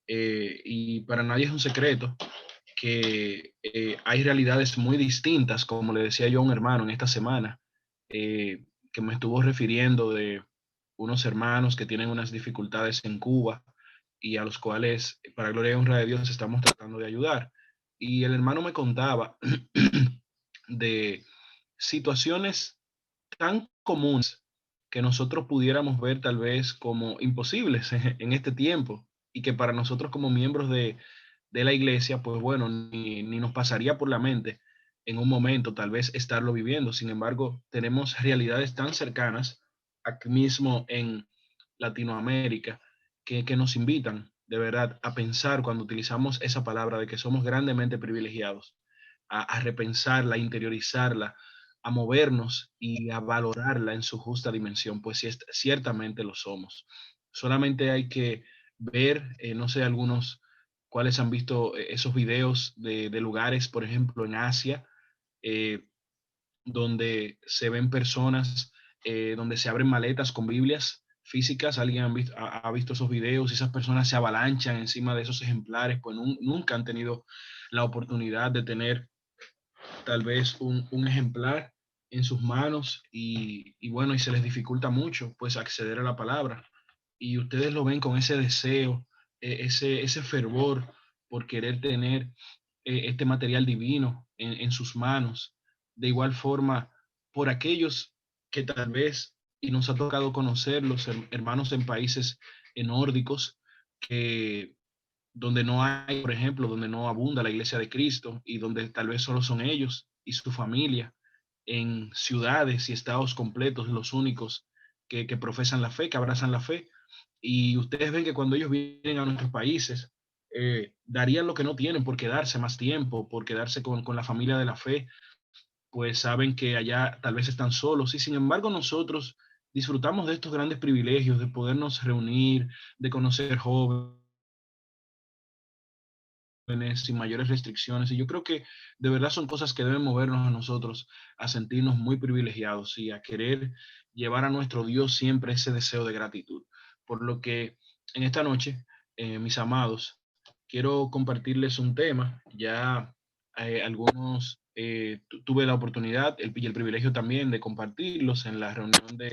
y para nadie es un secreto que hay realidades muy distintas, como le decía yo a un hermano en esta semana, que me estuvo refiriendo de unos hermanos que tienen unas dificultades en Cuba y a los cuales, para gloria y honra de Dios, estamos tratando de ayudar. Y el hermano me contaba de situaciones tan comunes que nosotros pudiéramos ver tal vez como imposibles en este tiempo y que para nosotros como miembros de la iglesia, pues bueno, ni nos pasaría por la mente en un momento tal vez estarlo viviendo. Sin embargo, tenemos realidades tan cercanas aquí mismo en Latinoamérica que nos invitan de verdad a pensar cuando utilizamos esa palabra de que somos grandemente privilegiados, a repensarla, a interiorizarla, a movernos y a valorarla en su justa dimensión, pues ciertamente lo somos. Solamente hay que ver, no sé, algunos cuáles han visto esos videos de lugares, por ejemplo, en Asia, eh, donde se ven personas, donde se abren maletas con Biblias físicas. Alguien ha visto esos videos y esas personas se avalanchan encima de esos ejemplares, pues nunca han tenido la oportunidad de tener tal vez un ejemplar en sus manos y bueno, y se les dificulta mucho pues acceder a la palabra. Y ustedes lo ven con ese deseo, ese fervor por querer tener este material divino en sus manos. De igual forma, por aquellos que tal vez, y nos ha tocado conocer los hermanos en países nórdicos, que donde no hay, por ejemplo, donde no abunda la iglesia de Cristo y donde tal vez solo son ellos y su familia, en ciudades y estados completos, los únicos que profesan la fe, que abrazan la fe. Y ustedes ven que cuando ellos vienen a nuestros países, darían lo que no tienen por quedarse más tiempo, por quedarse con la familia de la fe, pues saben que allá tal vez están solos. Y sin embargo nosotros disfrutamos de estos grandes privilegios, de podernos reunir, de conocer jóvenes sin mayores restricciones. Y yo creo que de verdad son cosas que deben movernos a nosotros a sentirnos muy privilegiados y a querer llevar a nuestro Dios siempre ese deseo de gratitud. Por lo que en esta noche, mis amados, quiero compartirles un tema. Ya algunos tuve la oportunidad y el privilegio también de compartirlos en la reunión de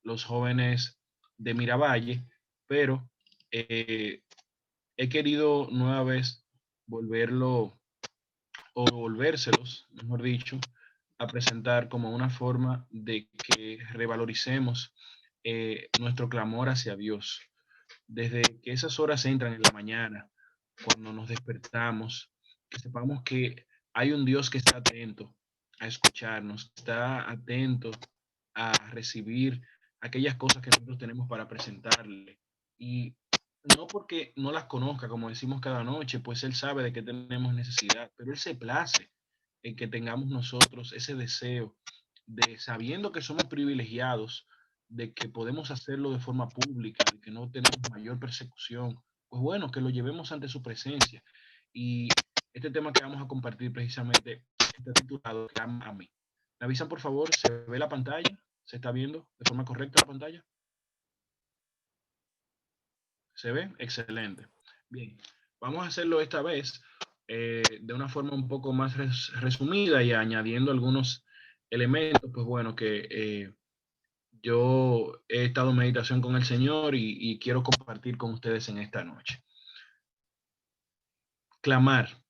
los jóvenes de Miravalle, pero eh, he querido nueva vez volverlo o volvérselos, mejor dicho, a presentar como una forma de que revaloricemos nuestro clamor hacia Dios. Desde que esas horas entran en la mañana, cuando nos despertamos, que sepamos que hay un Dios que está atento a escucharnos, está atento a recibir aquellas cosas que nosotros tenemos para presentarle. Y no porque no las conozca, como decimos cada noche, pues Él sabe de qué tenemos necesidad, pero Él se place en que tengamos nosotros ese deseo de, sabiendo que somos privilegiados, de que podemos hacerlo de forma pública, de que no tenemos mayor persecución, pues bueno, que lo llevemos ante su presencia. Y este tema que vamos a compartir precisamente está titulado Clama a mí. ¿Me avisan, por favor? ¿Se ve la pantalla? ¿Se está viendo de forma correcta la pantalla? ¿Se ve? Excelente. Bien, vamos a hacerlo esta vez de una forma un poco más resumida y añadiendo algunos elementos, pues bueno, que yo he estado en meditación con el Señor y quiero compartir con ustedes en esta noche. Clamar,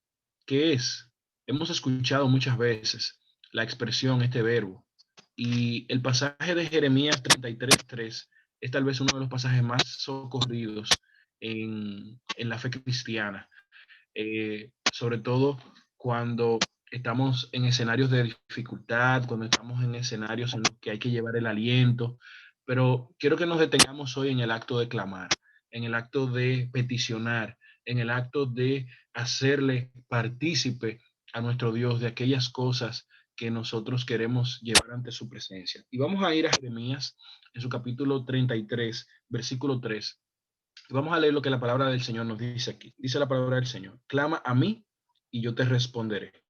¿qué es? Hemos escuchado muchas veces la expresión, este verbo, y el pasaje de Jeremías 33:3 es tal vez uno de los pasajes más socorridos en la fe cristiana, sobre todo cuando estamos en escenarios de dificultad, cuando estamos en escenarios en los que hay que llevar el aliento, pero quiero que nos detengamos hoy en el acto de clamar, en el acto de peticionar, en el acto de hacerle partícipe a nuestro Dios de aquellas cosas que nosotros queremos llevar ante su presencia. Y vamos a ir a Jeremías en su capítulo 33, versículo 3. Vamos a leer lo que la palabra del Señor nos dice aquí. Dice la palabra del Señor: clama a mí y yo te responderé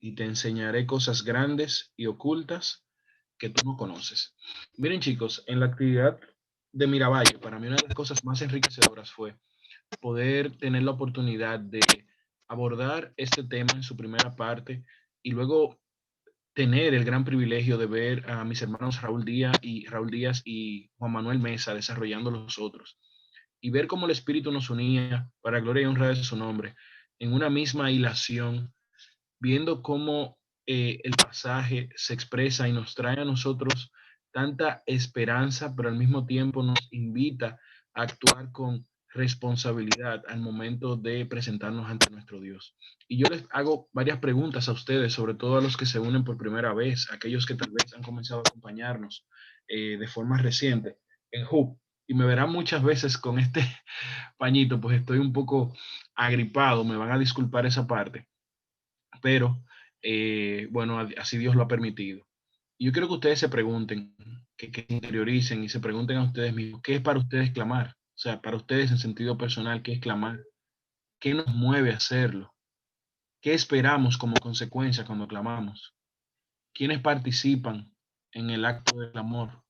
y te enseñaré cosas grandes y ocultas que tú no conoces. Miren, chicos, en la actividad de Miravalle, para mí una de las cosas más enriquecedoras fue poder tener la oportunidad de abordar este tema en su primera parte y luego tener el gran privilegio de ver a mis hermanos Raúl Díaz y Juan Manuel Mesa desarrollando los otros y ver cómo el Espíritu nos unía para gloria y honra de su nombre en una misma hilación, viendo cómo el pasaje se expresa y nos trae a nosotros tanta esperanza, pero al mismo tiempo nos invita a actuar con responsabilidad al momento de presentarnos ante nuestro Dios. Y yo les hago varias preguntas a ustedes, sobre todo a los que se unen por primera vez, aquellos que tal vez han comenzado a acompañarnos de forma reciente en HUB. Y me verán muchas veces con este pañito, pues estoy un poco agripado, me van a disculpar esa parte, pero bueno, así Dios lo ha permitido. Y yo quiero que ustedes se pregunten, que interioricen y se pregunten a ustedes mismos, ¿qué es para ustedes clamar? O sea, para ustedes en sentido personal, ¿qué es clamar? ¿Qué nos mueve a hacerlo? ¿Qué esperamos como consecuencia cuando clamamos? ¿Quiénes participan en el acto del amor?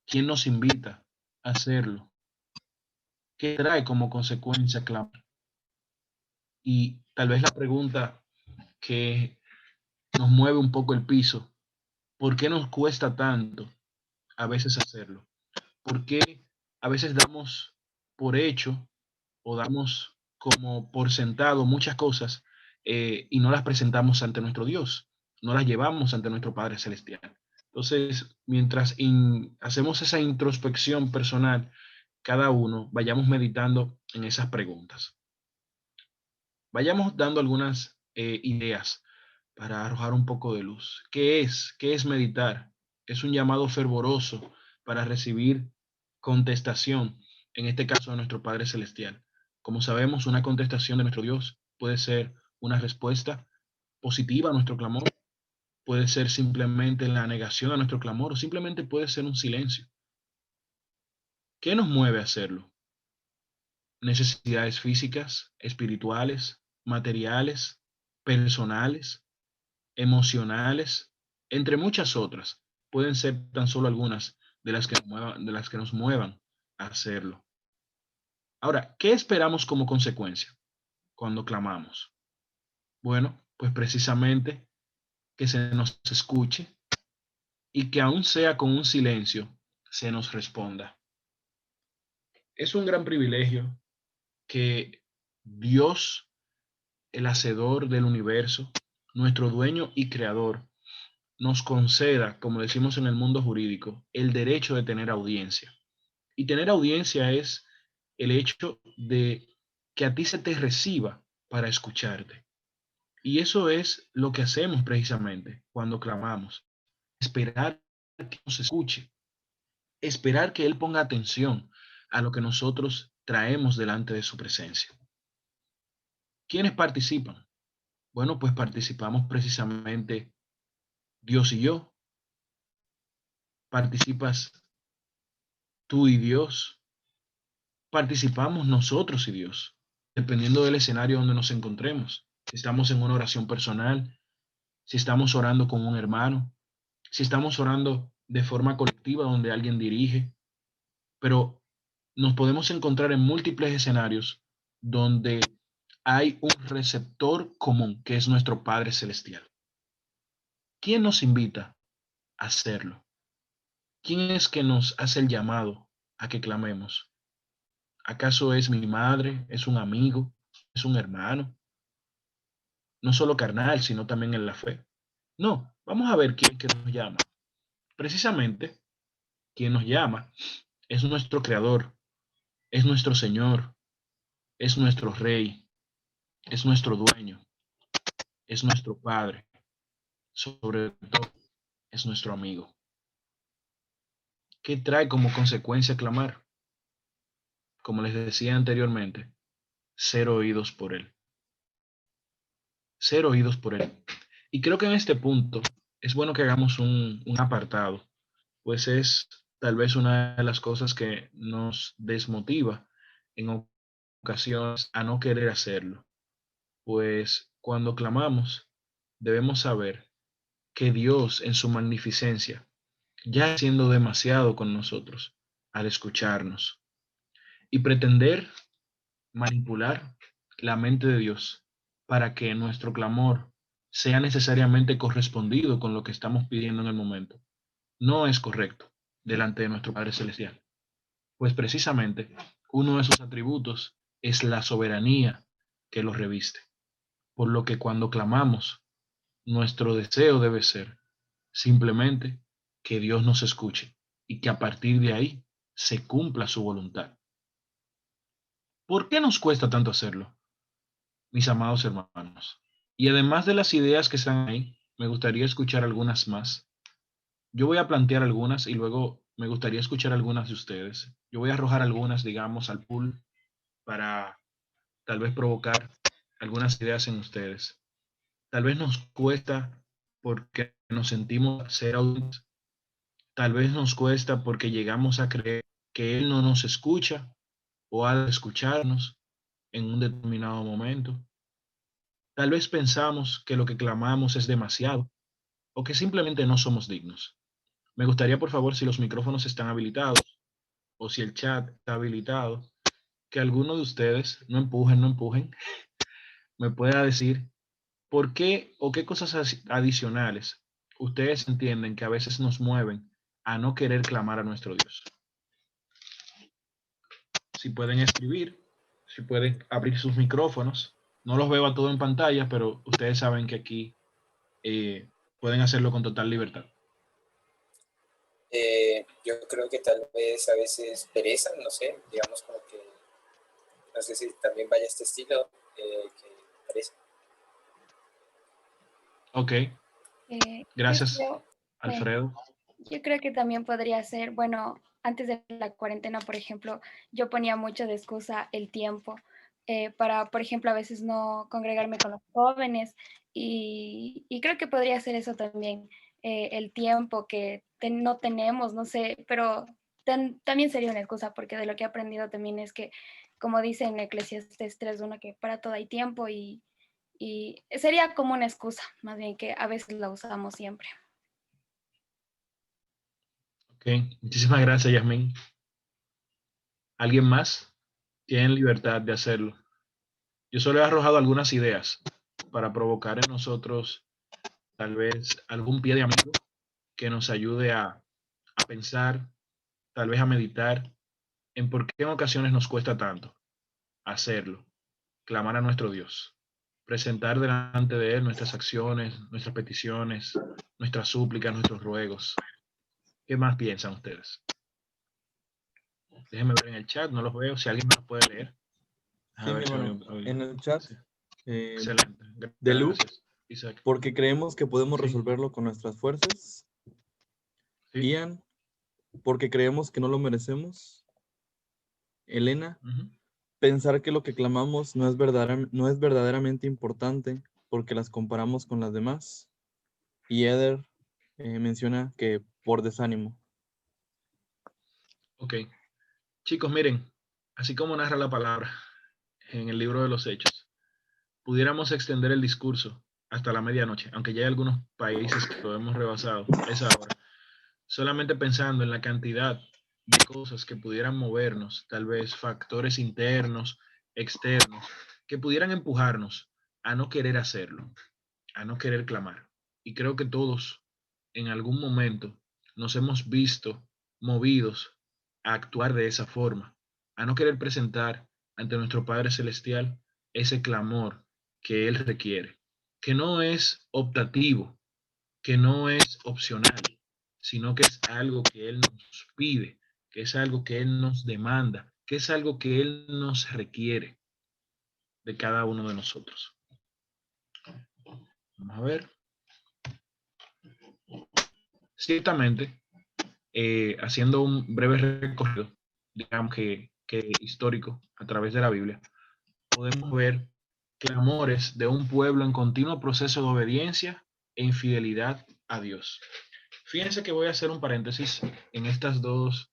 ¿Quién nos invita a hacerlo? ¿Qué trae como consecuencia clamar? Y tal vez la pregunta que nos mueve un poco el piso, ¿por qué nos cuesta tanto a veces hacerlo? ¿Por qué a veces damos por hecho o damos como por sentado muchas cosas y no las presentamos ante nuestro Dios, no las llevamos ante nuestro Padre Celestial? Entonces, mientras hacemos esa introspección personal, cada uno vayamos meditando en esas preguntas. Vayamos dando algunas ideas para arrojar un poco de luz. ¿Qué es? ¿Qué es meditar? Es un llamado fervoroso para recibir contestación, en este caso de nuestro Padre Celestial. Como sabemos, una contestación de nuestro Dios puede ser una respuesta positiva a nuestro clamor, puede ser simplemente la negación a nuestro clamor o simplemente puede ser un silencio. ¿Qué nos mueve a hacerlo? Necesidades físicas, espirituales, materiales, personales, emocionales, entre muchas otras. Pueden ser tan solo algunas de nos muevan a hacerlo. Ahora, ¿qué esperamos como consecuencia cuando clamamos? Bueno, pues precisamente que se nos escuche y que aún sea con un silencio, se nos responda. Es un gran privilegio que Dios, el hacedor del universo, nuestro dueño y creador, nos conceda, como decimos en el mundo jurídico, el derecho de tener audiencia. Y tener audiencia es el hecho de que a ti se te reciba para escucharte. Y eso es lo que hacemos precisamente cuando clamamos. Esperar que nos escuche, esperar que Él ponga atención a lo que nosotros traemos delante de su presencia. ¿Quiénes participan? Bueno, pues participamos precisamente Dios y yo, participas tú y Dios, participamos nosotros y Dios, dependiendo del escenario donde nos encontremos. Si estamos en una oración personal, si estamos orando con un hermano, si estamos orando de forma colectiva donde alguien dirige, pero nos podemos encontrar en múltiples escenarios donde hay un receptor común, que es nuestro Padre Celestial. ¿Quién nos invita a hacerlo? ¿Quién es que nos hace el llamado a que clamemos? ¿Acaso es mi madre? ¿Es un amigo? ¿Es un hermano? No solo carnal, sino también en la fe. No, vamos a ver quién que nos llama. Precisamente, quien nos llama es nuestro Creador, es nuestro Señor, es nuestro Rey, es nuestro Dueño, es nuestro Padre, sobre todo es nuestro amigo. ¿Qué trae como consecuencia clamar? Como les decía anteriormente, ser oídos por Él. Ser oídos por Él. Y creo que en este punto es bueno que hagamos un apartado, pues es tal vez una de las cosas que nos desmotiva en ocasiones a no querer hacerlo. Pues cuando clamamos, debemos saber que Dios en su magnificencia ya haciendo demasiado con nosotros al escucharnos y pretender manipular la mente de Dios para que nuestro clamor sea necesariamente correspondido con lo que estamos pidiendo en el momento. No es correcto delante de nuestro Padre Celestial, pues precisamente uno de sus atributos es la soberanía que lo reviste. Por lo que cuando clamamos, nuestro deseo debe ser simplemente que Dios nos escuche y que a partir de ahí se cumpla su voluntad. ¿Por qué nos cuesta tanto hacerlo, mis amados hermanos? Y además de las ideas que están ahí, me gustaría escuchar algunas más. Yo voy a plantear algunas y luego me gustaría escuchar algunas de ustedes. Yo voy a arrojar algunas, digamos, al pool para tal vez provocar algunas ideas en ustedes. Tal vez nos cuesta porque nos sentimos ser audientes. Tal vez nos cuesta porque llegamos a creer que Él no nos escucha o ha de escucharnos en un determinado momento. Tal vez pensamos que lo que clamamos es demasiado o que simplemente no somos dignos. Me gustaría, por favor, si los micrófonos están habilitados o si el chat está habilitado, que alguno de ustedes, no empujen, me pueda decir por qué o qué cosas adicionales ustedes entienden que a veces nos mueven a no querer clamar a nuestro Dios. Si pueden escribir, si pueden abrir sus micrófonos. No los veo a todo en pantalla, pero ustedes saben que aquí pueden hacerlo con total libertad. Yo creo que tal vez a veces pereza, no sé, digamos como que, no sé si también vaya este estilo, que pereza. Ok, gracias, Yo, Alfredo. yo creo que también podría ser, bueno, antes de la cuarentena, por ejemplo, yo ponía mucho de excusa el tiempo para, por ejemplo, a veces no congregarme con los jóvenes y creo que podría ser eso también, el tiempo que no tenemos, no sé, pero también sería una excusa porque de lo que he aprendido también es que, como dice en Eclesiastes 3:1, que para todo hay tiempo y sería como una excusa, más bien que a veces la usamos siempre. Ok, muchísimas gracias, Yasmin. ¿Alguien más? Tienen libertad de hacerlo. Yo solo he arrojado algunas ideas para provocar en nosotros tal vez algún pie de amigo que nos ayude a pensar, tal vez a meditar en por qué en ocasiones nos cuesta tanto hacerlo, clamar a nuestro Dios, presentar delante de Él nuestras acciones, nuestras peticiones, nuestras súplicas, nuestros ruegos. ¿Qué más piensan ustedes? Déjenme ver en el chat, no los veo. Si alguien me los puede leer. Sí, mi hermano, en el chat, Sí. de Excelente. Lu, Gracias, Isaac. porque creemos que podemos Sí. resolverlo con nuestras fuerzas. Sí. Ian, porque creemos que no lo merecemos. Elena, pensar que lo que clamamos no es verdaderamente importante porque las comparamos con las demás. Y Eder menciona que por desánimo. Ok. Chicos, miren, así como narra la palabra en el libro de los Hechos, pudiéramos extender el discurso hasta la medianoche, aunque ya hay algunos países que lo hemos rebasado esa hora, solamente pensando en la cantidad de cosas que pudieran movernos, tal vez factores internos, externos, que pudieran empujarnos a no querer hacerlo, a no querer clamar. Y creo que todos en algún momento nos hemos visto movidos a actuar de esa forma, a no querer presentar ante nuestro Padre Celestial ese clamor que Él requiere, que no es optativo, que no es opcional, sino que es algo que Él nos pide, que es algo que Él nos demanda, que es algo que Él nos requiere de cada uno de nosotros. Vamos a ver. Ciertamente, haciendo un breve recorrido, digamos que histórico a través de la Biblia, podemos ver clamores de un pueblo en continuo proceso de obediencia e infidelidad a Dios. Fíjense que voy a hacer un paréntesis en estas dos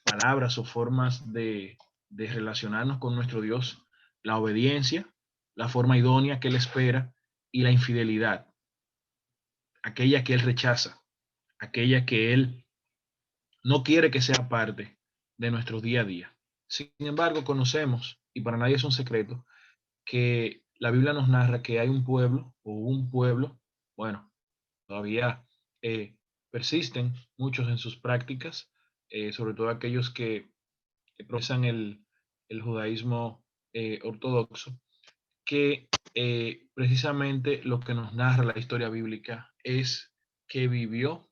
palabras o formas de relacionarnos con nuestro Dios: la obediencia, la forma idónea que Él espera, y la infidelidad, aquella que Él rechaza, aquella que Él no quiere que sea parte de nuestro día a día. Sin embargo, conocemos, y para nadie es un secreto, que la Biblia nos narra que hay un pueblo, o un pueblo, bueno, todavía persisten muchos en sus prácticas, sobre todo aquellos que profesan el judaísmo ortodoxo, que precisamente lo que nos narra la historia bíblica es que vivió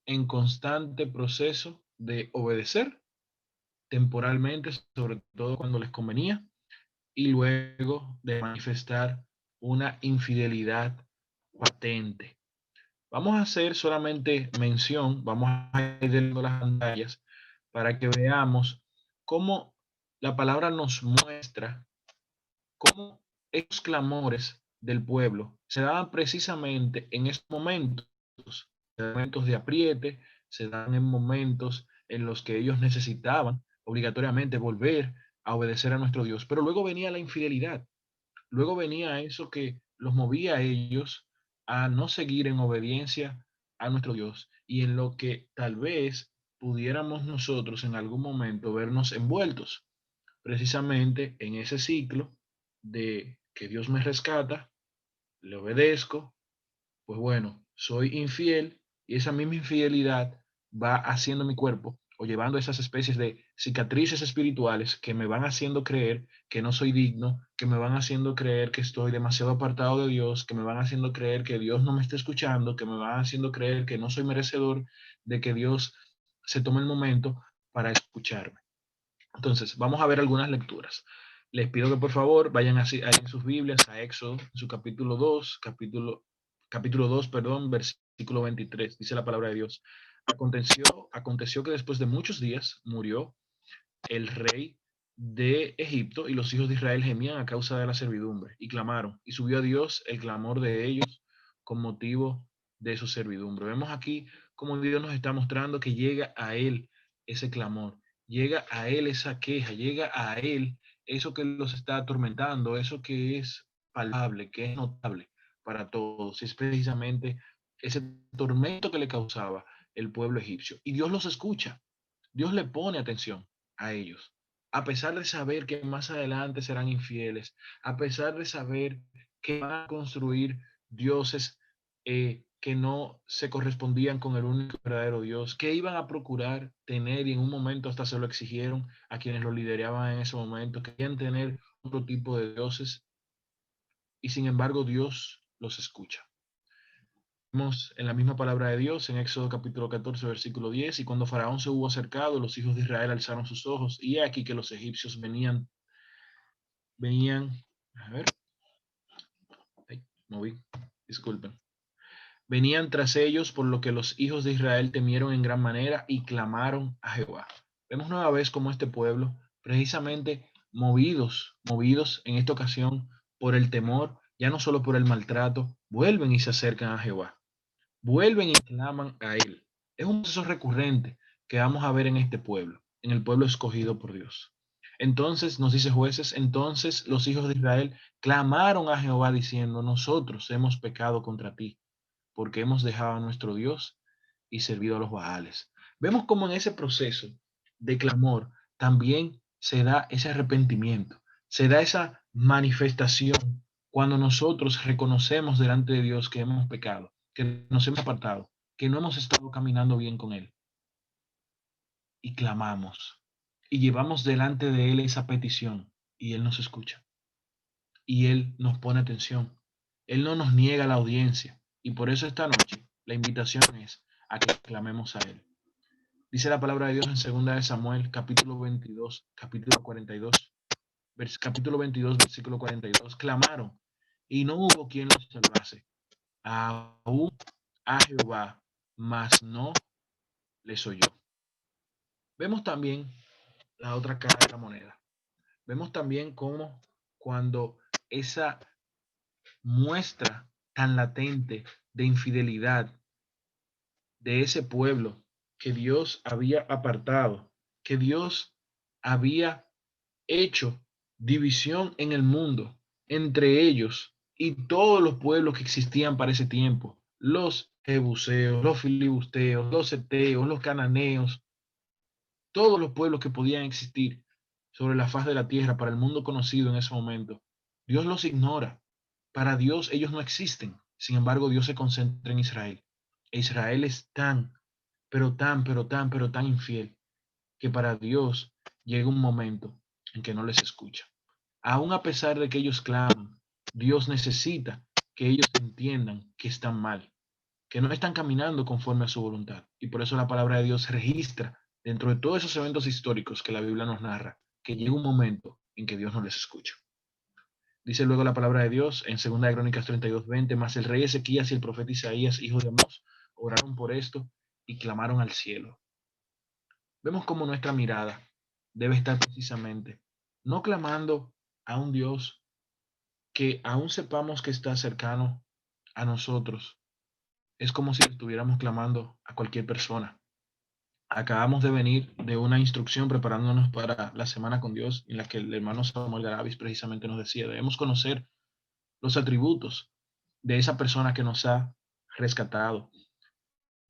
en constante proceso de obedecer temporalmente, sobre todo cuando les convenía, y luego de manifestar una infidelidad patente. Vamos a hacer solamente mención, vamos a ir viendo las pantallas para que veamos cómo la palabra nos muestra cómo estos clamores del pueblo se daban precisamente en estos momentos de apriete, se dan en momentos en los que ellos necesitaban obligatoriamente volver a obedecer a nuestro Dios. Pero luego venía la infidelidad, luego venía eso que los movía a ellos a no seguir en obediencia a nuestro Dios y en lo que tal vez pudiéramos nosotros en algún momento vernos envueltos precisamente en ese ciclo de que Dios me rescata, le obedezco, pues bueno, soy infiel y esa misma infidelidad va haciendo mi cuerpo o llevando esas especies de cicatrices espirituales que me van haciendo creer que no soy digno, que me van haciendo creer que estoy demasiado apartado de Dios, que me van haciendo creer que Dios no me está escuchando, que me van haciendo creer que no soy merecedor de que Dios se tome el momento para escucharme. Entonces, vamos a ver algunas lecturas. Les pido que por favor vayan así en sus Biblias a Éxodo, en su capítulo 2, capítulo 2, perdón, versículo 23. Dice la palabra de Dios. Aconteció que después de muchos días murió el rey de Egipto y los hijos de Israel gemían a causa de la servidumbre y clamaron. Y subió a Dios el clamor de ellos con motivo de su servidumbre. Vemos aquí cómo Dios nos está mostrando que llega a él ese clamor, llega a él esa queja, llega a él eso que los está atormentando, eso que es palpable, que es notable para todos. Es precisamente ese tormento que le causaba el pueblo egipcio. Y Dios los escucha, Dios le pone atención a ellos, a pesar de saber que más adelante serán infieles, a pesar de saber que van a construir dioses que no se correspondían con el único verdadero Dios, que iban a procurar tener y en un momento hasta se lo exigieron a quienes lo lideraban en ese momento, que querían tener otro tipo de dioses y sin embargo Dios los escucha. Vemos en la misma palabra de Dios en Éxodo capítulo 14, versículo 10, y cuando Faraón se hubo acercado, los hijos de Israel alzaron sus ojos, y he aquí que los egipcios venían, a ver, moví, disculpen, venían tras ellos, por lo que los hijos de Israel temieron en gran manera y clamaron a Jehová. Vemos nueva vez como este pueblo, precisamente movidos en esta ocasión por el temor, ya no solo por el maltrato, vuelven y se acercan a Jehová. Vuelven y claman a él. Es un proceso recurrente que vamos a ver en este pueblo, en el pueblo escogido por Dios. Entonces, nos dice Jueces, entonces los hijos de Israel clamaron a Jehová diciendo, nosotros hemos pecado contra ti, porque hemos dejado a nuestro Dios y servido a los Baales. Vemos cómo en ese proceso de clamor también se da ese arrepentimiento, se da esa manifestación cuando nosotros reconocemos delante de Dios que hemos pecado, que nos hemos apartado, que no hemos estado caminando bien con Él. Y clamamos y llevamos delante de Él esa petición y Él nos escucha. Y Él nos pone atención. Él no nos niega la audiencia. Y por eso esta noche la invitación es a que clamemos a Él. Dice la palabra de Dios en 2 de Samuel, capítulo 22, capítulo 42, capítulo 22, versículo 42. Clamaron y no hubo quien los salvase. Aún a Jehová, mas no les oyó. Vemos también la otra cara de la moneda. Vemos también cómo cuando esa muestra tan latente de infidelidad de ese pueblo que Dios había apartado, que Dios había hecho división en el mundo entre ellos y todos los pueblos que existían para ese tiempo, los jebuseos, los filibusteos, los heteos, los cananeos, todos los pueblos que podían existir sobre la faz de la tierra, para el mundo conocido en ese momento, Dios los ignora. Para Dios ellos no existen. Sin embargo, Dios se concentra en Israel. E Israel es tan, pero tan, pero tan, pero tan infiel, que para Dios llega un momento en que no les escucha. Aún a pesar de que ellos claman, Dios necesita que ellos entiendan que están mal, que no están caminando conforme a su voluntad. Y por eso la palabra de Dios registra, dentro de todos esos eventos históricos que la Biblia nos narra, que llega un momento en que Dios no les escucha. Dice luego la palabra de Dios en 2 de Crónicas 32:20, mas el rey Ezequías y el profeta Isaías, hijo de Amós, oraron por esto y clamaron al cielo. Vemos cómo nuestra mirada debe estar precisamente, no clamando a un Dios que aún sepamos que está cercano a nosotros. Es como si estuviéramos clamando a cualquier persona. Acabamos de venir de una instrucción preparándonos para la semana con Dios, en la que el hermano Samuel Garavis precisamente nos decía, debemos conocer los atributos de esa persona que nos ha rescatado,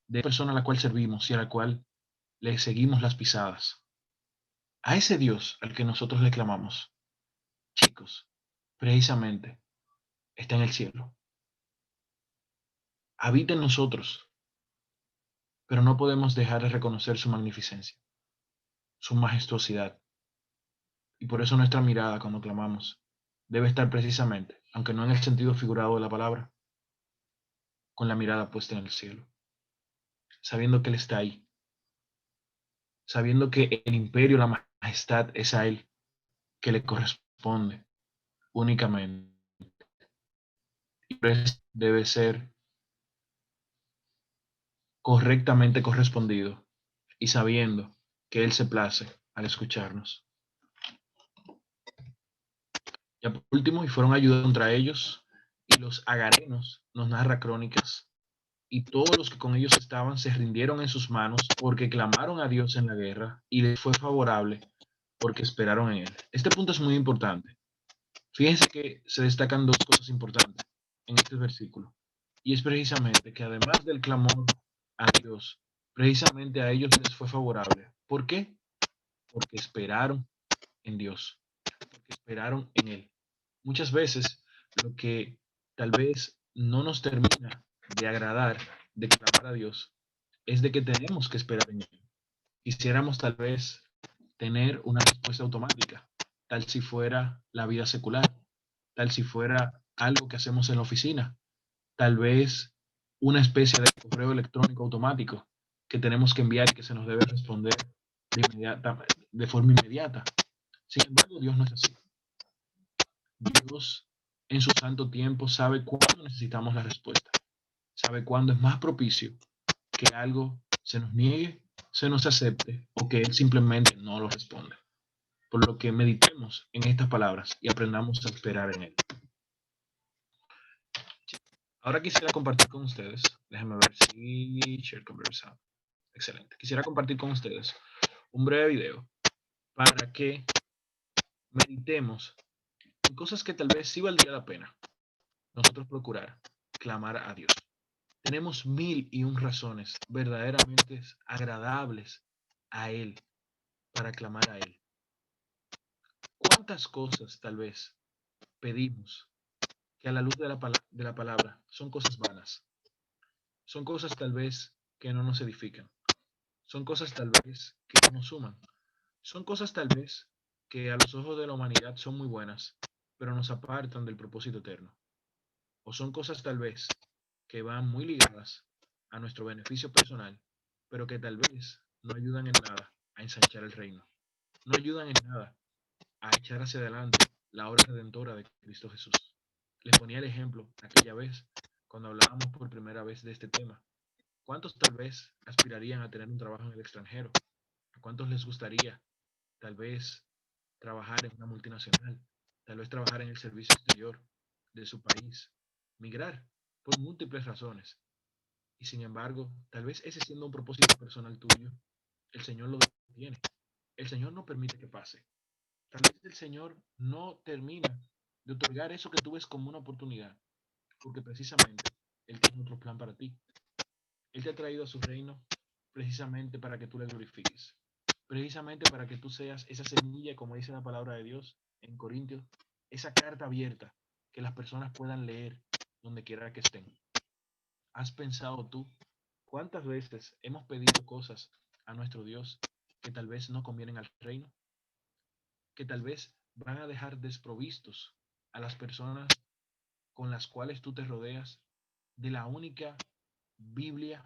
de esa persona a la cual servimos y a la cual le seguimos las pisadas. A ese Dios al que nosotros le clamamos, chicos, precisamente está en el cielo. Habita en nosotros, pero no podemos dejar de reconocer su magnificencia, su majestuosidad. Y por eso nuestra mirada cuando clamamos debe estar precisamente, aunque no en el sentido figurado de la palabra, con la mirada puesta en el cielo, sabiendo que Él está ahí, sabiendo que el imperio, la majestad es a Él, que le corresponde únicamente. Y por eso debe ser correctamente correspondido y sabiendo que Él se place al escucharnos. Ya por último, y fueron ayudados contra ellos, y los agarenos, nos narra Crónicas, y todos los que con ellos estaban se rindieron en sus manos porque clamaron a Dios en la guerra y les fue favorable porque esperaron en Él. Este punto es muy importante. Fíjense que se destacan dos cosas importantes en este versículo. Y es precisamente que además del clamor a Dios, precisamente a ellos les fue favorable. ¿Por qué? Porque esperaron en Dios, porque esperaron en Él. Muchas veces lo que tal vez no nos termina de agradar de clamar a Dios es de que tenemos que esperar en Él. Quisiéramos tal vez tener una respuesta automática, tal si fuera la vida secular, tal si fuera algo que hacemos en la oficina, tal vez una especie de correo electrónico automático que tenemos que enviar y que se nos debe responder de forma inmediata. Sin embargo, Dios no es así. Dios en su santo tiempo sabe cuándo necesitamos la respuesta, sabe cuándo es más propicio que algo se nos niegue, se nos acepte o que Él simplemente no lo responde. Por lo que meditemos en estas palabras y aprendamos a esperar en Él. Ahora quisiera compartir con ustedes, déjenme ver si share conversado. Excelente. Quisiera compartir con ustedes un breve video para que meditemos en cosas que tal vez sí valdría la pena nosotros procurar clamar a Dios. Tenemos 1001 razones verdaderamente agradables a Él para clamar a Él. ¿Cuántas cosas tal vez pedimos que a la luz de la palabra son cosas vanas? Son cosas tal vez que no nos edifican. Son cosas tal vez que no nos suman. Son cosas tal vez que a los ojos de la humanidad son muy buenas, pero nos apartan del propósito eterno. O son cosas tal vez que van muy ligadas a nuestro beneficio personal, pero que tal vez no ayudan en nada a ensanchar el reino. No ayudan en nada a echar hacia adelante la obra redentora de Cristo Jesús. Les ponía el ejemplo aquella vez cuando hablábamos por primera vez de este tema. ¿Cuántos tal vez aspirarían a tener un trabajo en el extranjero? ¿A cuántos les gustaría tal vez trabajar en una multinacional? Tal vez trabajar en el servicio exterior de su país, migrar por múltiples razones. Y sin embargo, tal vez ese siendo un propósito personal tuyo, el Señor lo detiene. El Señor no permite que pase. Tal vez el Señor no termina de otorgar eso que tú ves como una oportunidad, porque precisamente Él tiene otro plan para ti. Él te ha traído a su reino precisamente para que tú le glorifiques. precisamente para que tú seas esa semilla, como dice la palabra de Dios en Corintios, esa carta abierta que las personas puedan leer donde quiera que estén. ¿Has pensado tú cuántas veces hemos pedido cosas a nuestro Dios que tal vez no convienen al reino? Que tal vez van a dejar desprovistos a las personas con las cuales tú te rodeas de la única Biblia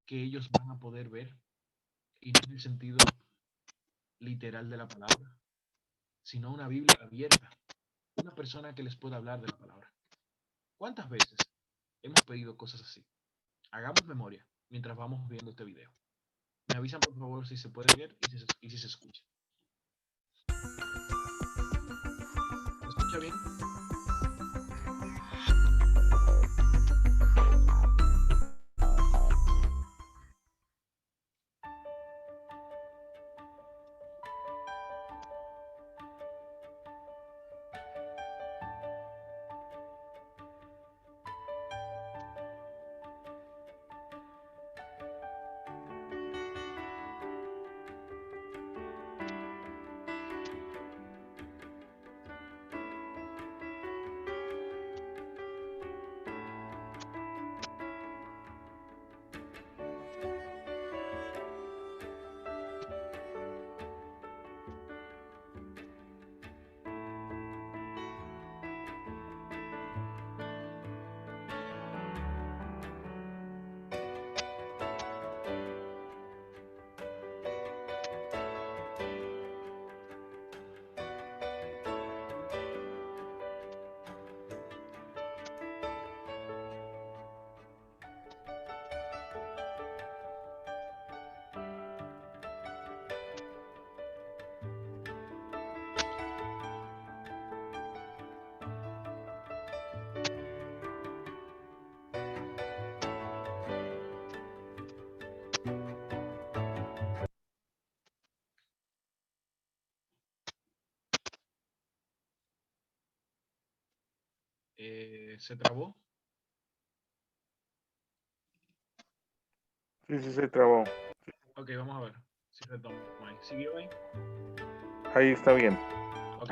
que ellos van a poder ver, y no en el sentido literal de la palabra, sino una Biblia abierta, una persona que les pueda hablar de la palabra. ¿Cuántas veces hemos pedido cosas así? Hagamos memoria mientras vamos viendo este video. Me avisan por favor si se puede ver y si se escucha. ¿Se escucha bien? ¿Se trabó? Sí, se trabó. Ok, vamos a ver si retomo ahí. ¿Siguió ahí? Ahí está bien. Ok.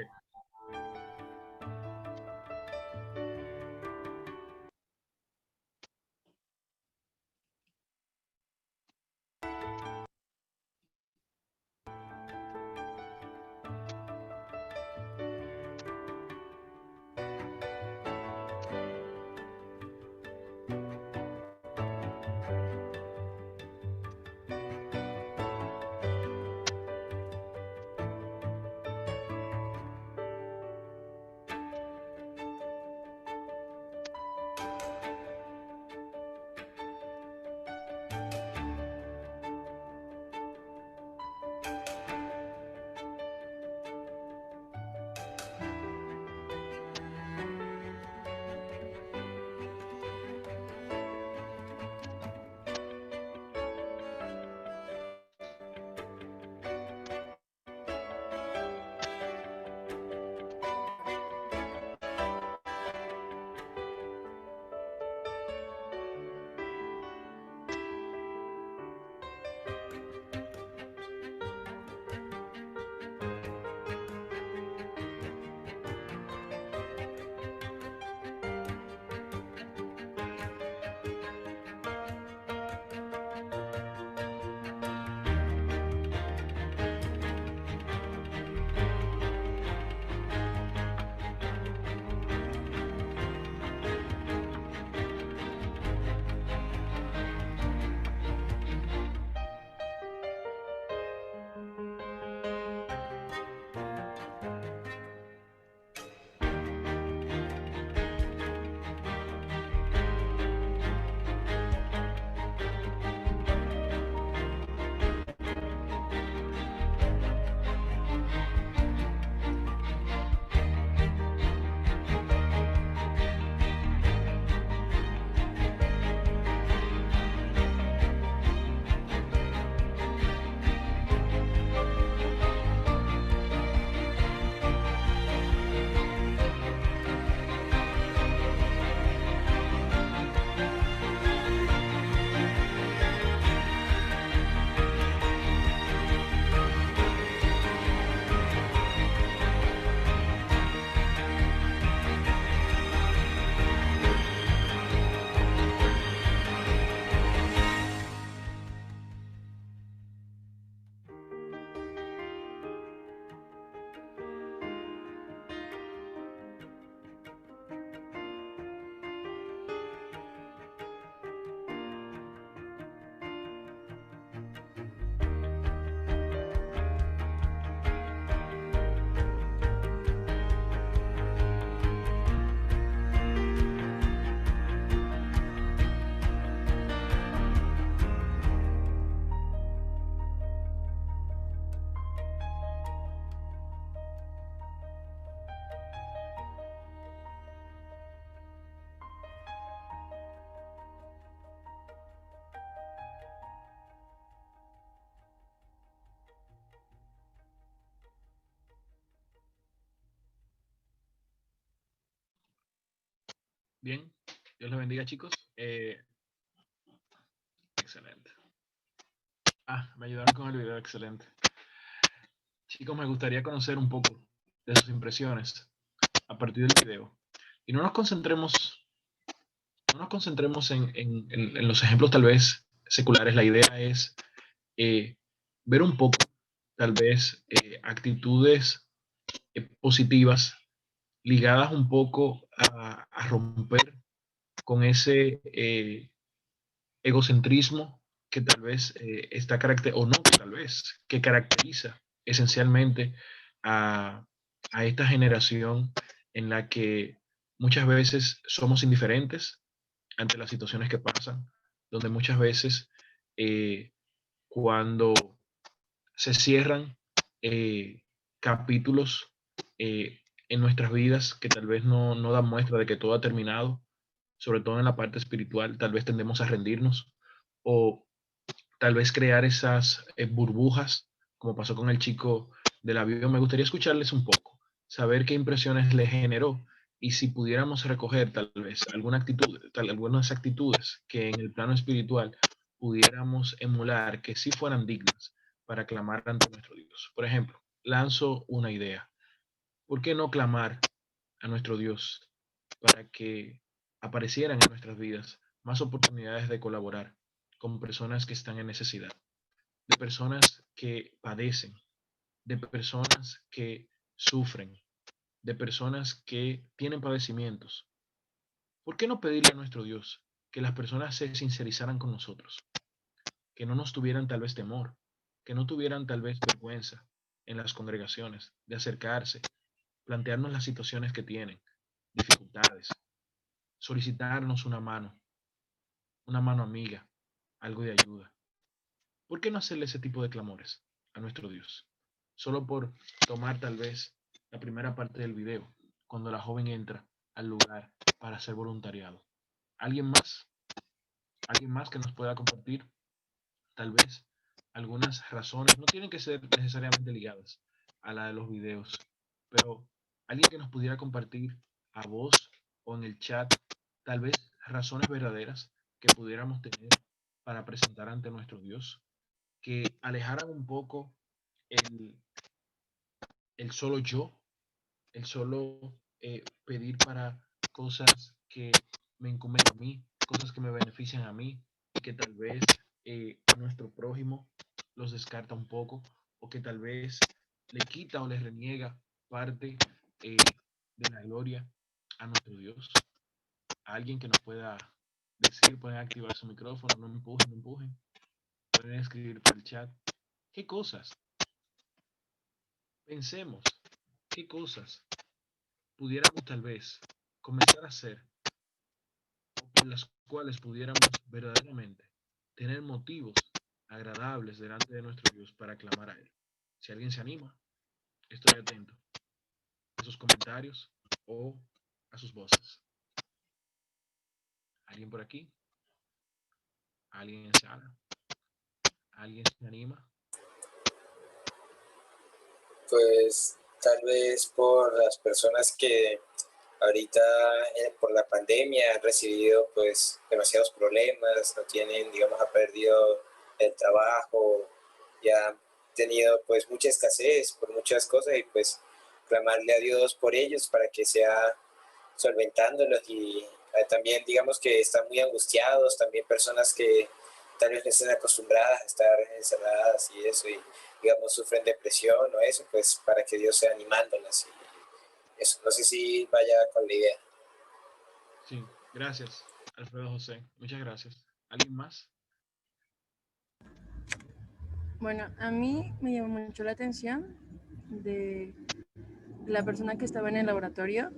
Bien, Dios les bendiga, chicos. Excelente. Me ayudaron con el video, excelente. Chicos, me gustaría conocer un poco de sus impresiones a partir del video. Y no nos concentremos en los ejemplos tal vez seculares. La idea es ver un poco, tal vez, actitudes positivas ligadas un poco a romper con ese egocentrismo que tal vez está caracterizado, o no, que tal vez, que caracteriza esencialmente a esta generación en la que muchas veces somos indiferentes ante las situaciones que pasan, donde muchas veces cuando se cierran capítulos en nuestras vidas que tal vez no dan muestra de que todo ha terminado, sobre todo en la parte espiritual, tal vez tendemos a rendirnos o tal vez crear esas burbujas, como pasó con el chico del avión. Me gustaría escucharles un poco, saber qué impresiones les generó y si pudiéramos recoger tal vez algunas actitudes que en el plano espiritual pudiéramos emular que sí fueran dignas para clamar ante nuestro Dios. Por ejemplo, lanzo una idea. ¿Por qué no clamar a nuestro Dios para que aparecieran en nuestras vidas más oportunidades de colaborar con personas que están en necesidad, de personas que padecen, de personas que sufren, de personas que tienen padecimientos? ¿Por qué no pedirle a nuestro Dios que las personas se sincerizaran con nosotros, que no nos tuvieran tal vez temor, que no tuvieran tal vez vergüenza en las congregaciones de acercarse, plantearnos las situaciones que tienen, dificultades, solicitarnos una mano amiga, algo de ayuda? ¿Por qué no hacerle ese tipo de clamores a nuestro Dios? Solo por tomar tal vez la primera parte del video, cuando la joven entra al lugar para hacer voluntariado. ¿Alguien más? ¿Alguien más que nos pueda compartir tal vez algunas razones? No tienen que ser necesariamente ligadas a la de los videos, pero alguien que nos pudiera compartir a voz o en el chat tal vez razones verdaderas que pudiéramos tener para presentar ante nuestro Dios, que alejaran un poco el solo yo, el solo pedir para cosas que me incumben a mí, cosas que me benefician a mí, y que tal vez nuestro prójimo los descarta un poco, o que tal vez le quita o le reniega parte de la gloria a nuestro Dios. Alguien que nos pueda decir, pueden activar su micrófono, no empujen, pueden escribir por el chat. ¿Qué cosas? Pensemos, ¿qué cosas pudiéramos tal vez comenzar a hacer, o por las cuales pudiéramos verdaderamente tener motivos agradables delante de nuestro Dios para clamar a Él? Si alguien se anima, estoy atento a sus comentarios o a sus voces. ¿Alguien por aquí? ¿Alguien en sala? ¿Alguien se anima? Pues tal vez por las personas que ahorita por la pandemia han recibido pues demasiados problemas, no tienen, digamos, ha perdido el trabajo, ya han tenido pues mucha escasez por muchas cosas, y pues clamarle a Dios por ellos para que sea solventándolos. Y también digamos que están muy angustiados, también personas que tal vez no estén acostumbradas a estar encerradas y eso, y digamos sufren depresión o eso, pues para que Dios sea animándolas. Y eso, no sé si vaya con la idea. Sí, gracias, Alfredo José. Muchas gracias. ¿Alguien más? Bueno, a mí me llamó mucho la atención de la persona que estaba en el laboratorio,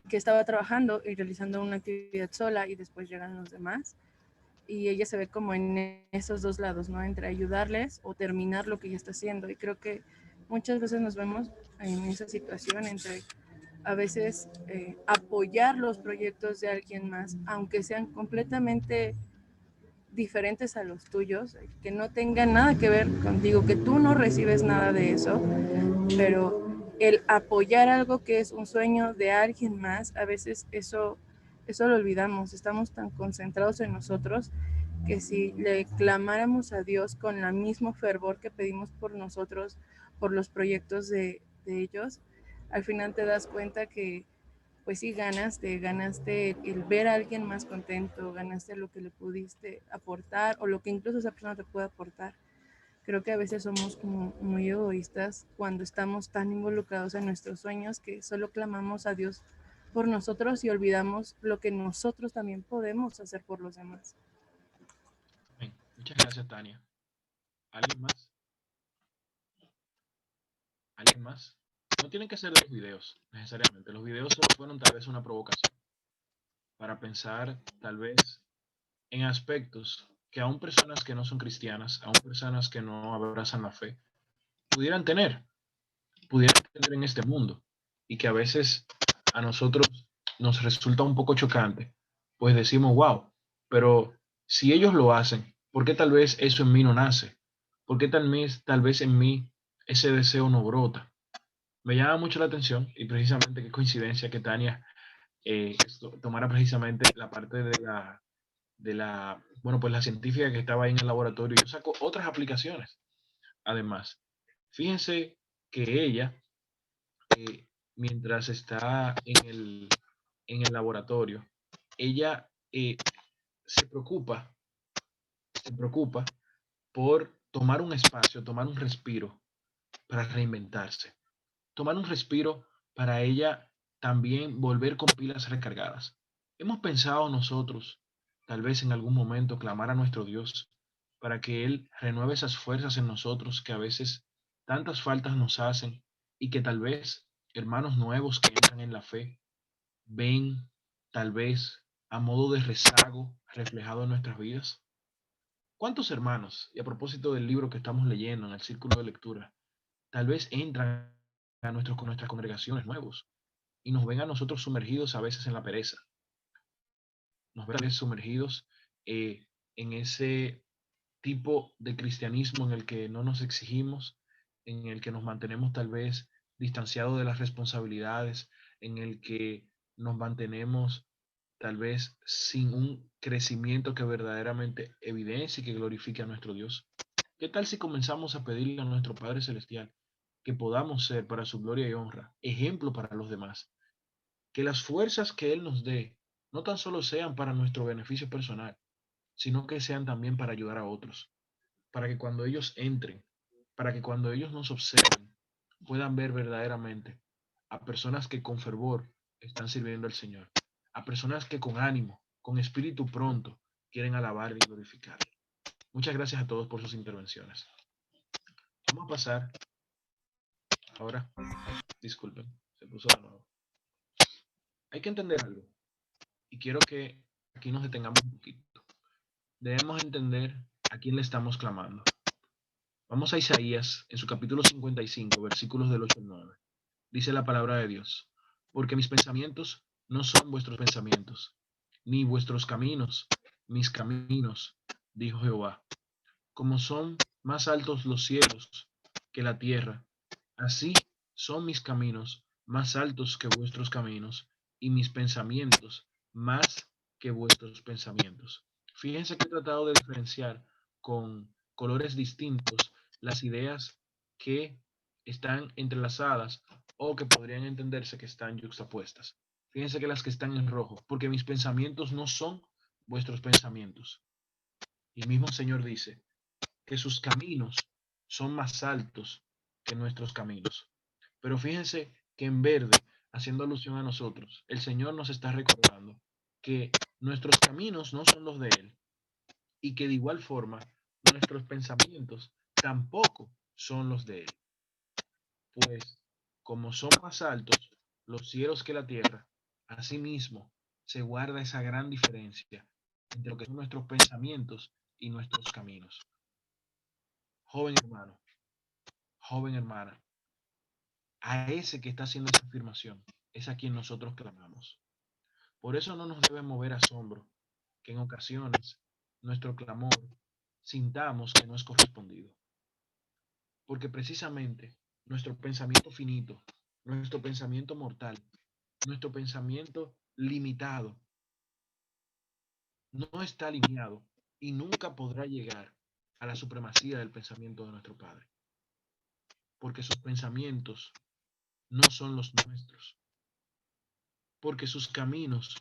que estaba trabajando y realizando una actividad sola, y después llegan los demás. Y ella se ve como en esos dos lados, ¿no? Entre ayudarles o terminar lo que ella está haciendo. Y creo que muchas veces nos vemos en esa situación entre a veces apoyar los proyectos de alguien más, aunque sean completamente diferentes a los tuyos, que no tengan nada que ver contigo, que tú no recibes nada de eso, pero el apoyar algo que es un sueño de alguien más, a veces eso eso lo olvidamos, estamos tan concentrados en nosotros que si le clamáramos a Dios con el mismo fervor que pedimos por nosotros, por los proyectos de ellos, al final te das cuenta que pues sí ganaste el ver a alguien más contento, ganaste lo que le pudiste aportar o lo que incluso esa persona te puede aportar. Creo que a veces somos como muy egoístas cuando estamos tan involucrados en nuestros sueños que solo clamamos a Dios por nosotros y olvidamos lo que nosotros también podemos hacer por los demás. Bien. Muchas gracias, Tania. ¿Alguien más? ¿Alguien más? No tienen que ser de los videos, necesariamente. Los videos solo fueron tal vez una provocación para pensar tal vez en aspectos que aún personas que no son cristianas, aún personas que no abrazan la fe, pudieran tener en este mundo, y que a veces a nosotros nos resulta un poco chocante, pues decimos, wow, pero si ellos lo hacen, ¿por qué tal vez eso en mí no nace? ¿Por qué tal vez en mí ese deseo no brota? Me llama mucho la atención, y precisamente qué coincidencia que Tania tomara precisamente la parte bueno, pues la científica que estaba ahí en el laboratorio. Yo saco otras aplicaciones. Además, fíjense que ella, mientras está en el laboratorio, ella se preocupa por tomar un espacio, tomar un respiro para reinventarse, tomar un respiro para ella también volver con pilas recargadas. Hemos pensado nosotros, tal vez en algún momento, clamar a nuestro Dios para que Él renueve esas fuerzas en nosotros que a veces tantas faltas nos hacen, y que tal vez hermanos nuevos que entran en la fe ven tal vez a modo de rezago reflejado en nuestras vidas. ¿Cuántos hermanos, y a propósito del libro que estamos leyendo en el círculo de lectura, tal vez entran con nuestras congregaciones nuevos y nos ven a nosotros sumergidos a veces en la pereza, nos ven a veces sumergidos en ese tipo de cristianismo en el que no nos exigimos, en el que nos mantenemos tal vez distanciados de las responsabilidades, en el que nos mantenemos tal vez sin un crecimiento que verdaderamente evidencie y que glorifique a nuestro Dios? ¿Qué tal si comenzamos a pedirle a nuestro Padre Celestial que podamos ser, para su gloria y honra, ejemplo para los demás? Que las fuerzas que Él nos dé no tan solo sean para nuestro beneficio personal, sino que sean también para ayudar a otros, para que cuando ellos entren, para que cuando ellos nos observen, puedan ver verdaderamente a personas que con fervor están sirviendo al Señor, a personas que con ánimo, con espíritu pronto, quieren alabar y glorificar. Muchas gracias a todos por sus intervenciones. Vamos a pasar ahora. Disculpen, se puso de nuevo. Hay que entender algo, y quiero que aquí nos detengamos un poquito. Debemos entender a quién le estamos clamando. Vamos a Isaías, en su capítulo 55, versículos del 8 al 9. Dice la palabra de Dios: porque mis pensamientos no son vuestros pensamientos, ni vuestros caminos mis caminos, dijo Jehová. Como son más altos los cielos que la tierra, así son mis caminos más altos que vuestros caminos, y mis pensamientos más que vuestros pensamientos. Fíjense que he tratado de diferenciar con colores distintos las ideas que están entrelazadas o que podrían entenderse que están yuxtapuestas. Fíjense que las que están en rojo, porque mis pensamientos no son vuestros pensamientos. Y el mismo Señor dice que sus caminos son más altos que nuestros caminos. Pero fíjense que en verde, haciendo alusión a nosotros, el Señor nos está recordando que nuestros caminos no son los de Él, y que de igual forma nuestros pensamientos tampoco son los de Él. Pues como son más altos los cielos que la tierra, asimismo se guarda esa gran diferencia entre lo que son nuestros pensamientos y nuestros caminos. Joven hermano, joven hermana, a ese que está haciendo esa afirmación es a quien nosotros clamamos. Por eso no nos debe mover asombro que en ocasiones nuestro clamor sintamos que no es correspondido. Porque precisamente nuestro pensamiento finito, nuestro pensamiento mortal, nuestro pensamiento limitado, no está alineado y nunca podrá llegar a la supremacía del pensamiento de nuestro Padre, porque sus pensamientos no son los nuestros, porque sus caminos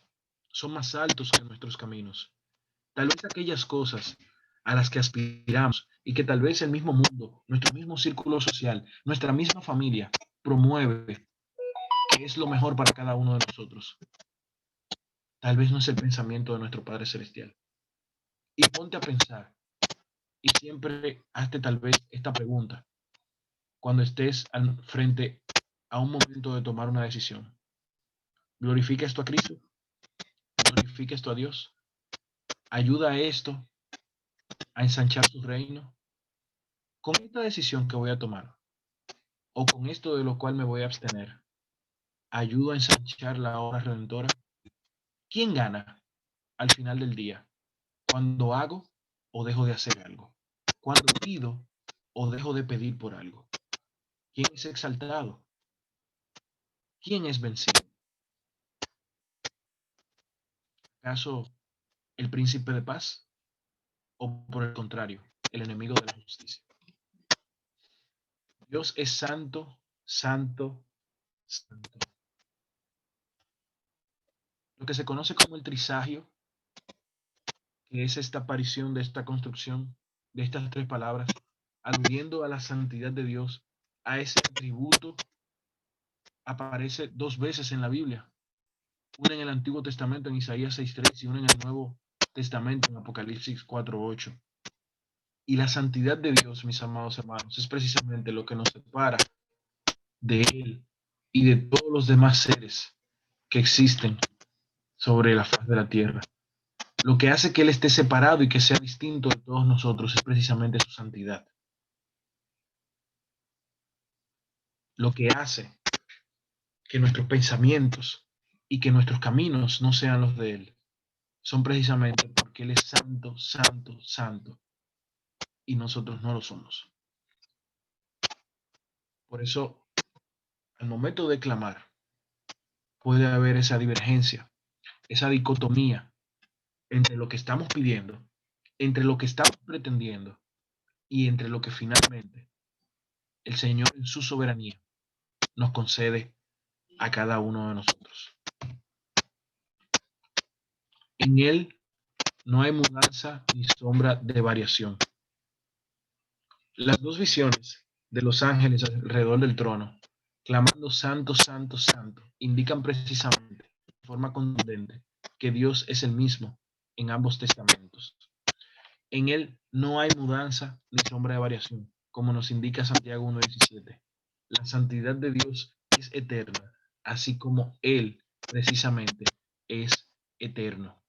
son más altos que nuestros caminos. Tal vez aquellas cosas a las que aspiramos y que tal vez el mismo mundo, nuestro mismo círculo social, nuestra misma familia promueve que es lo mejor para cada uno de nosotros, tal vez no es el pensamiento de nuestro Padre Celestial. Y ponte a pensar, y siempre hazte tal vez esta pregunta, cuando estés frente a un momento de tomar una decisión. ¿Glorifica esto a Cristo? ¿Glorifica esto a Dios? ¿Ayuda a esto a ensanchar su reino? Con esta decisión que voy a tomar, o con esto de lo cual me voy a abstener, ¿ayudo a ensanchar la obra redentora? ¿Quién gana al final del día? ¿Cuando hago o dejo de hacer algo? ¿Cuando pido o dejo de pedir por algo? ¿Quién es exaltado? ¿Quién es vencido? ¿Acaso el príncipe de paz? ¿O por el contrario, el enemigo de la justicia? Dios es santo, santo, santo. Lo que se conoce como el trisagio, que es esta aparición de esta construcción, de estas tres palabras, aludiendo a la santidad de Dios, a ese atributo, aparece 2 veces en la Biblia. Una en el Antiguo Testamento, en Isaías 6:3, y una en el Nuevo Testamento, en Apocalipsis 4:8. Y la santidad de Dios, mis amados hermanos, es precisamente lo que nos separa de Él y de todos los demás seres que existen sobre la faz de la tierra. Lo que hace que Él esté separado y que sea distinto de todos nosotros es precisamente su santidad. Lo que hace que nuestros pensamientos y que nuestros caminos no sean los de Él son precisamente porque Él es santo, santo, santo, y nosotros no lo somos. Por eso, al momento de clamar, puede haber esa divergencia, esa dicotomía entre lo que estamos pidiendo, entre lo que estamos pretendiendo y entre lo que finalmente el Señor en su soberanía nos concede a cada uno de nosotros. En Él no hay mudanza ni sombra de variación. Las 2 visiones de los ángeles alrededor del trono, clamando santo, santo, santo, indican precisamente de forma contundente que Dios es el mismo en ambos testamentos. En Él no hay mudanza ni sombra de variación, como nos indica Santiago 1:17. La santidad de Dios es eterna, así como Él precisamente es eterno.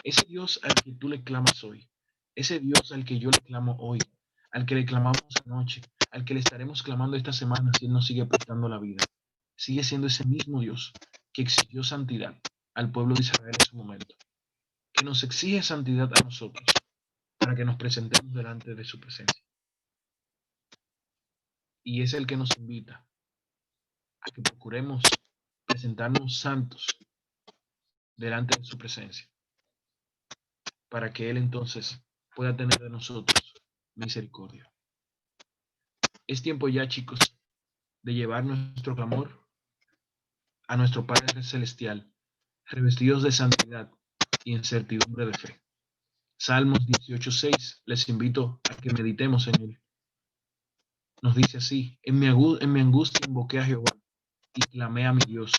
Ese Dios al que tú le clamas hoy, ese Dios al que yo le clamo hoy, al que le clamamos anoche, al que le estaremos clamando esta semana si Él nos sigue prestando la vida, sigue siendo ese mismo Dios que exigió santidad al pueblo de Israel en su momento, que nos exige santidad a nosotros para que nos presentemos delante de su presencia. Y es el que nos invita a que procuremos presentarnos santos delante de su presencia, para que Él entonces pueda tener de nosotros misericordia. Es tiempo ya, chicos, de llevar nuestro clamor a nuestro Padre Celestial, revestidos de santidad y en certidumbre de fe. Salmos 18:6, les invito a que meditemos en él. Nos dice así: en mi angustia invoqué a Jehová y clamé a mi Dios.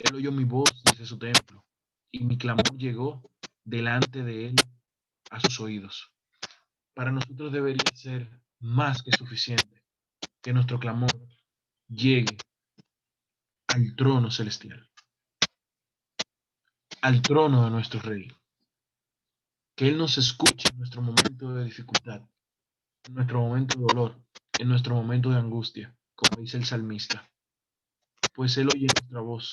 Él oyó mi voz desde su templo, y mi clamor llegó delante de él a sus oídos. Para nosotros debería ser más que suficiente que nuestro clamor llegue al trono celestial, al trono de nuestro Rey. Que Él nos escuche en nuestro momento de dificultad, en nuestro momento de dolor, en nuestro momento de angustia, como dice el salmista. Pues Él oye nuestra voz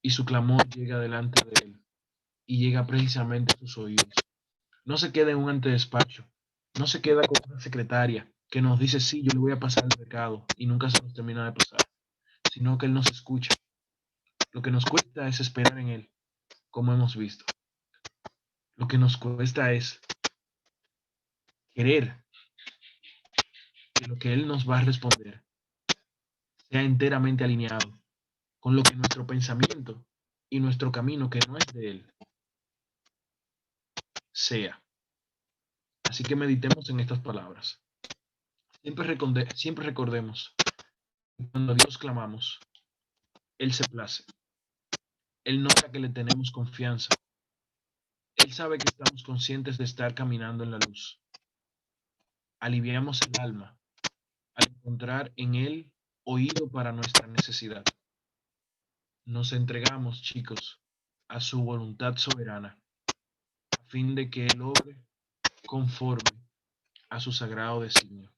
y su clamor llega delante de Él y llega precisamente a sus oídos. No se queda en un antedespacho, no se queda con una secretaria que nos dice: sí, yo le voy a pasar el recado, y nunca se nos termina de pasar, sino que Él nos escucha. Lo que nos cuesta es esperar en Él, como hemos visto. Lo que nos cuesta es querer que lo que Él nos va a responder sea enteramente alineado con lo que nuestro pensamiento y nuestro camino, que no es de Él, sea. Así que meditemos en estas palabras. Siempre recordemos que cuando a Dios clamamos, Él se place. Él nota que le tenemos confianza. Él sabe que estamos conscientes de estar caminando en la luz. Aliviamos el alma al encontrar en Él oído para nuestra necesidad. Nos entregamos, chicos, a su voluntad soberana, a fin de que Él obre conforme a su sagrado designio.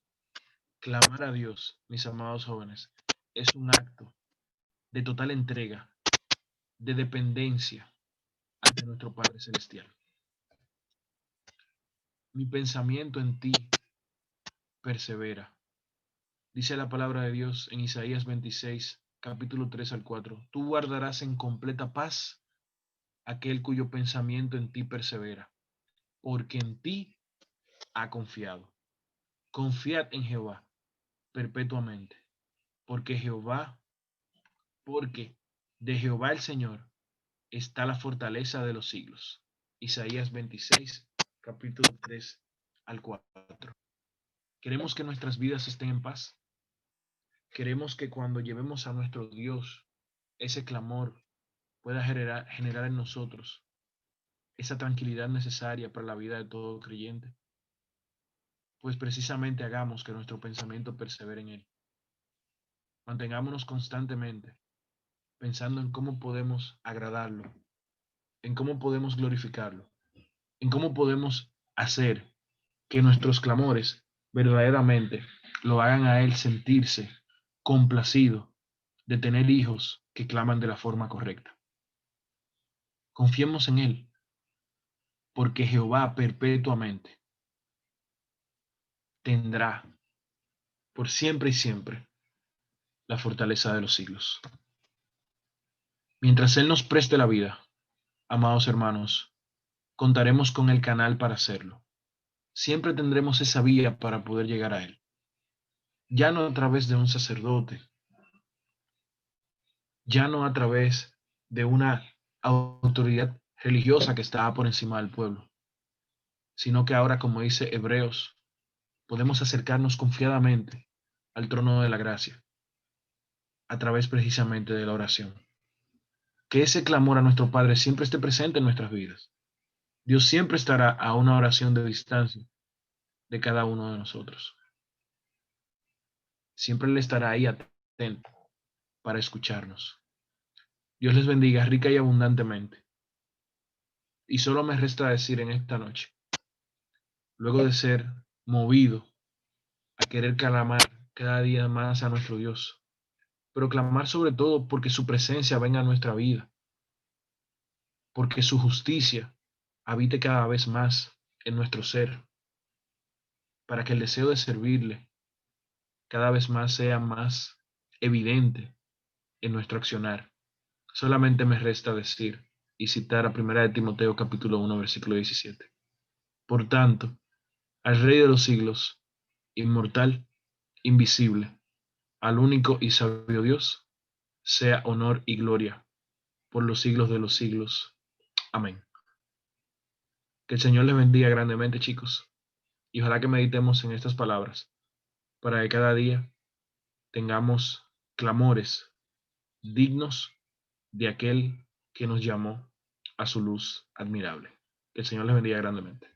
Clamar a Dios, mis amados jóvenes, es un acto de total entrega, de dependencia ante nuestro Padre Celestial. Mi pensamiento en ti persevera. Dice la palabra de Dios en Isaías 26, capítulo 3 al 4. Tú guardarás en completa paz aquel cuyo pensamiento en ti persevera, porque en ti ha confiado. Confiad en Jehová perpetuamente, porque de Jehová el Señor está la fortaleza de los siglos. Isaías 26, capítulo 3 al 4. Queremos que nuestras vidas estén en paz. Queremos que cuando llevemos a nuestro Dios ese clamor pueda generar en nosotros esa tranquilidad necesaria para la vida de todo creyente. Pues precisamente hagamos que nuestro pensamiento persevere en Él. Mantengámonos constantemente pensando en cómo podemos agradarlo, en cómo podemos glorificarlo, en cómo podemos hacer que nuestros clamores verdaderamente lo hagan a Él sentirse complacido de tener hijos que claman de la forma correcta. Confiemos en Él, porque Jehová perpetuamente tendrá por siempre y siempre la fortaleza de los siglos. Mientras Él nos preste la vida, amados hermanos, contaremos con el canal para hacerlo. Siempre tendremos esa vía para poder llegar a Él. Ya no a través de un sacerdote, ya no a través de una autoridad religiosa que está por encima del pueblo, sino que ahora, como dice Hebreos, podemos acercarnos confiadamente al trono de la gracia a través precisamente de la oración. Que ese clamor a nuestro Padre siempre esté presente en nuestras vidas. Dios siempre estará a una oración de distancia de cada uno de nosotros. Siempre Él estará ahí atento para escucharnos. Dios les bendiga rica y abundantemente. Y solo me resta decir en esta noche, luego de ser movido a querer clamar cada día más a nuestro Dios, pero clamar sobre todo porque su presencia venga a nuestra vida, porque su justicia habite cada vez más en nuestro ser, para que el deseo de servirle cada vez más sea más evidente en nuestro accionar. Solamente me resta decir y citar a 1 Timoteo capítulo 1, versículo 17. Por tanto, al Rey de los siglos, inmortal, invisible, al único y sabio Dios, sea honor y gloria por los siglos de los siglos. Amén. Que el Señor les bendiga grandemente, chicos, y ojalá que meditemos en estas palabras para que cada día tengamos clamores dignos de aquel que nos llamó a su luz admirable. Que el Señor les bendiga grandemente.